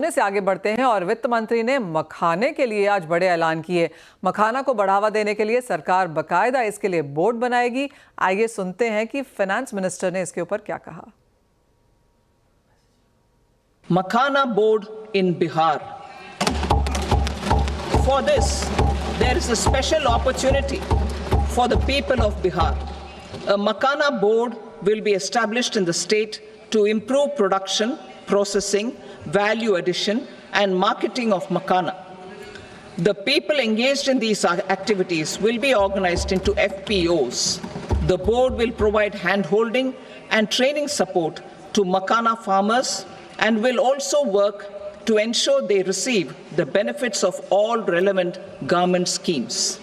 से आगे बढ़ते हैं और वित्त मंत्री ने मखाने के लिए आज बड़े ऐलान किए। मखाना को बढ़ावा देने के लिए सरकार बकायदा इसके लिए बोर्ड बनाएगी। आइए सुनते हैं कि फाइनेंस मिनिस्टर ने इसके ऊपर क्या कहा। Makhana board in Bihar. For this, there is a special opportunity for the people of Bihar. A Makhana board will be established in the state to improve production, processing, value addition, and marketing of Makhana. The people engaged in these activities will be organized into FPOs. The board will provide hand-holding and training support to Makhana farmers and will also work to ensure they receive the benefits of all relevant government schemes.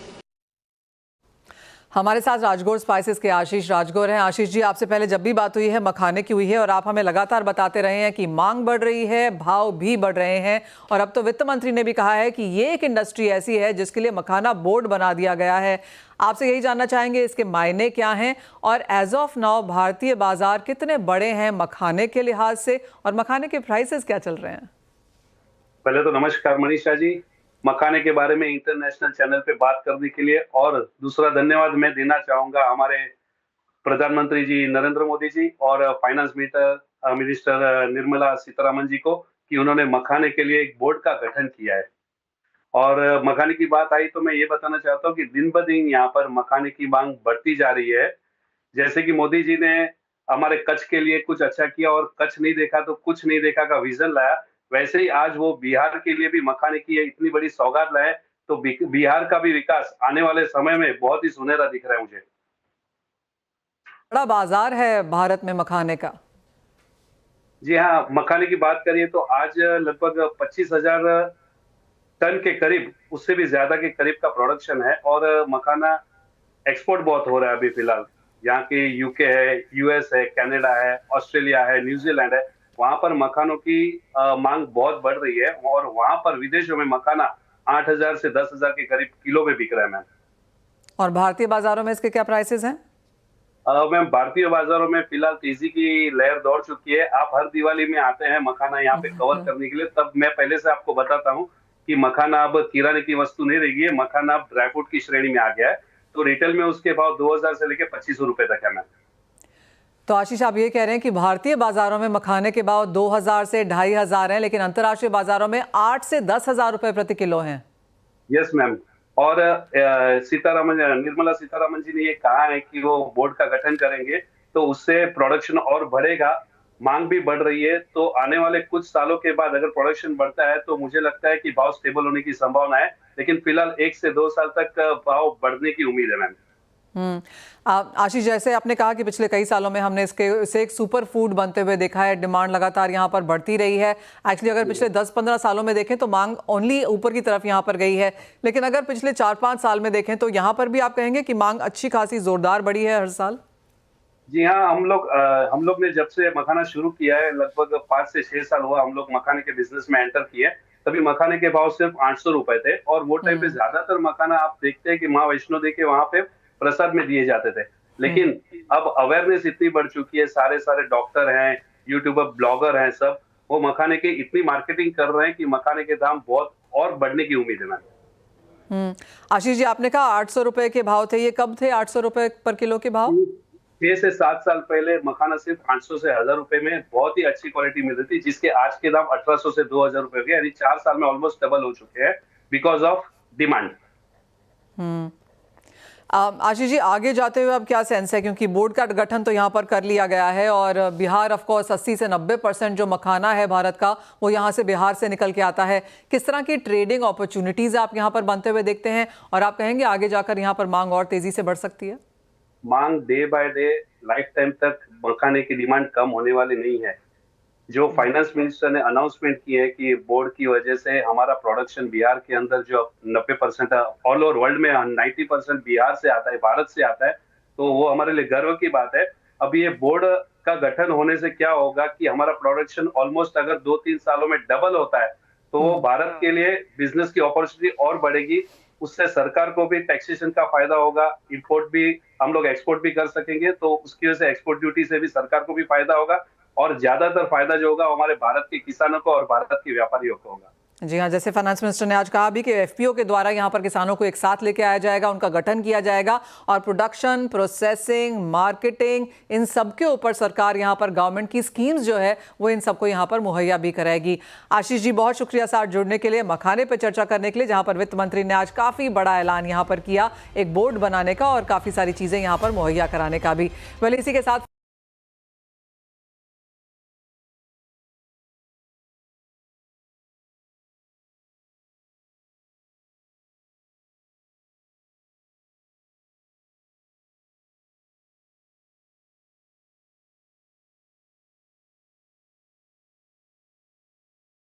हमारे साथ Rajgor spices के आशीष राजगौर हैं। आशीष जी, आपसे पहले जब भी बात हुई है मखाने की हुई है और आप हमें लगातार बताते रहे हैं कि मांग बढ़ रही है, भाव भी बढ़ रहे हैं और अब तो वित्त मंत्री ने भी कहा है कि ये एक इंडस्ट्री ऐसी है जिसके लिए मखाना बोर्ड बना दिया गया है। आपसे यही जानना चाहेंगे इसके मायने क्या हैं और एज ऑफ नाउ भारतीय बाजार कितने बड़े हैं मखाने के लिहाज से और मखाने के प्राइसेस क्या चल रहे हैं? पहले तो नमस्कार मनीषा जी, मखाने के बारे में इंटरनेशनल चैनल पे बात करने के लिए। और दूसरा धन्यवाद मैं देना चाहूंगा हमारे प्रधानमंत्री जी नरेंद्र मोदी जी और फाइनेंस मिनिस्टर निर्मला सीतारमण जी को कि उन्होंने मखाने के लिए एक बोर्ड का गठन किया है। और मखाने की बात आई तो मैं ये बताना चाहता हूँ कि दिन ब दिन यहाँ पर मखाने की मांग बढ़ती जा रही है। जैसे कि मोदी जी ने हमारे कच्छ के लिए कुछ अच्छा किया और कच्छ नहीं देखा तो कुछ नहीं देखा का विजन लाया, वैसे ही आज वो बिहार के लिए भी मखाने की इतनी बड़ी सौगात लाए, तो बिहार का भी विकास आने वाले समय में बहुत ही सुनहरा दिख रहा है मुझे। बड़ा बाजार है भारत में मखाने का। जी हाँ, मखाने की बात करिए तो आज लगभग 25,000 टन के करीब, उससे भी ज्यादा के करीब का प्रोडक्शन है। और मखाना एक्सपोर्ट बहुत हो रहा है अभी फिलहाल। यहाँ के यूके है, यूएस है, कनाडा है, ऑस्ट्रेलिया है, न्यूजीलैंड है, वहां पर मखानों की मांग बहुत बढ़ रही है और वहां पर विदेशों में मखाना 8,000 से 10,000 के करीब किलो में बिक रहा है मैम। और भारतीय बाजारों में इसके क्या प्राइसेस हैं? मैम, भारतीय बाजारों में फिलहाल तेजी की लहर दौड़ चुकी है। आप हर दिवाली में आते हैं मखाना यहाँ पे कवर करने के लिए, तब मैं पहले से आपको बताता हूँ कि मखाना अब किराने की वस्तु नहीं रही है, मखाना अब ड्राई फ्रूट की श्रेणी में आ गया है। तो रिटेल में उसके भाव 2,000 से लेकर 2,500 रुपए तक है मैम। तो आशीष, आप ये कह रहे हैं कि भारतीय बाजारों में मखाने के भाव 2,000 से 2,500 हैं, लेकिन अंतर्राष्ट्रीय बाजारों में 8 से 10,000 रुपए प्रति किलो हैं। Yes ma'am. और निर्मला सीतारमण जी ने ये कहा है कि वो बोर्ड का गठन करेंगे तो उससे प्रोडक्शन और बढ़ेगा, मांग भी बढ़ रही है। तो आने वाले कुछ सालों के बाद अगर प्रोडक्शन बढ़ता है तो मुझे लगता है कि भाव स्टेबल होने की संभावना है, लेकिन फिलहाल 1 से 2 साल तक भाव बढ़ने की उम्मीद है मैम। आशीष, जैसे आपने कहा कि पिछले कई सालों में हमने इसे एक सुपर फूड बनते हुए देखा है, डिमांड लगातार यहाँ पर बढ़ती रही है। एक्चुअली अगर पिछले 10-15 सालों में देखें तो मांग ओनली ऊपर की तरफ यहाँ पर गई है, लेकिन अगर पिछले 4-5 साल में देखें तो यहाँ पर भी आप कहेंगे कि मांग अच्छी खासी जोरदार बढ़ी है हर साल। जी हाँ, हम लोग ने जब से मखाना शुरू किया है, लगभग 5 से 6 साल हुआ हम लोग मखाने के बिजनेस में एंटर किए। तभी मखाने के भाव सिर्फ 800 रुपए थे और वो टाइम पे ज्यादातर मखाना आप देखते हैं कि माँ वैष्णो देवी के वहां पे प्रसाद में दिए जाते थे। लेकिन अब अवेयरनेस इतनी बढ़ चुकी है, सारे डॉक्टर हैं, यूट्यूबर, ब्लॉगर हैं, सब वो मखाने की इतनी मार्केटिंग कर रहे हैं कि मखाने के दाम बहुत और बढ़ने की उम्मीद है मैम। आशीष जी, आपने कहा 800 रुपए के भाव थे, ये कब थे 800 रुपए पर किलो के भाव? 6 से 7 साल पहले मखाना सिर्फ 800 से 1,000 रुपए में बहुत ही अच्छी क्वालिटी मिल रही थी, जिसके आज के दाम 1,800 से 2,000 रुपए हो गए। यानी 4 साल में ऑलमोस्ट डबल हो चुके हैं because of demand. Ashish ji, आगे जाते हुए अब क्या सेंस है, क्योंकि बोर्ड का गठन तो यहाँ पर कर लिया गया है और बिहार ऑफ कोर्स 80 से 90% जो मखाना है भारत का वो यहाँ से बिहार से निकल के आता है। किस तरह की ट्रेडिंग अपॉर्चुनिटीज आप यहाँ पर बनते हुए देखते हैं और आप कहेंगे आगे जाकर यहाँ पर मांग और तेजी से बढ़ सकती है? मांग day by day, life time तक मखाने की डिमांड कम होने वाली नहीं है। जो फाइनेंस मिनिस्टर ने अनाउंसमेंट की है कि बोर्ड की वजह से हमारा प्रोडक्शन बिहार के अंदर जो 90% ऑल ओवर वर्ल्ड में 90% बिहार से आता है, भारत से आता है, तो वो हमारे लिए गर्व की बात है। अब ये बोर्ड का गठन होने से क्या होगा कि हमारा प्रोडक्शन ऑलमोस्ट अगर 2-3 सालों में डबल होता है तो वो भारत के लिए बिजनेस की अपॉर्चुनिटी और बढ़ेगी। उससे सरकार को भी टैक्सेशन का फायदा होगा, इंपोर्ट भी हम लोग एक्सपोर्ट भी कर सकेंगे, तो उसकी वजह से एक्सपोर्ट ड्यूटी से भी सरकार को भी फायदा होगा और ज्यादातर फायदा जो होगा वो हमारे भारत के किसानों को और भारत के व्यापारियों को होगा। जी हाँ, जैसे फाइनेंस मिनिस्टर ने आज कहा भी कि एफपीओ के द्वारा यहाँ पर किसानों को एक साथ लेके आया जाएगा, उनका गठन किया जाएगा और प्रोडक्शन, प्रोसेसिंग, मार्केटिंग, इन सब के ऊपर सरकार यहाँ पर गवर्नमेंट की स्कीम्स जो है वो इन सबको यहाँ पर मुहैया भी कराएगी। आशीष जी, बहुत शुक्रिया साथ जुड़ने के लिए, मखाने पर चर्चा करने के लिए, जहाँ पर वित्त मंत्री ने आज काफ़ी बड़ा ऐलान यहाँ पर किया एक बोर्ड बनाने का और काफ़ी सारी चीज़ें यहाँ पर मुहैया कराने का भी। इसी के साथ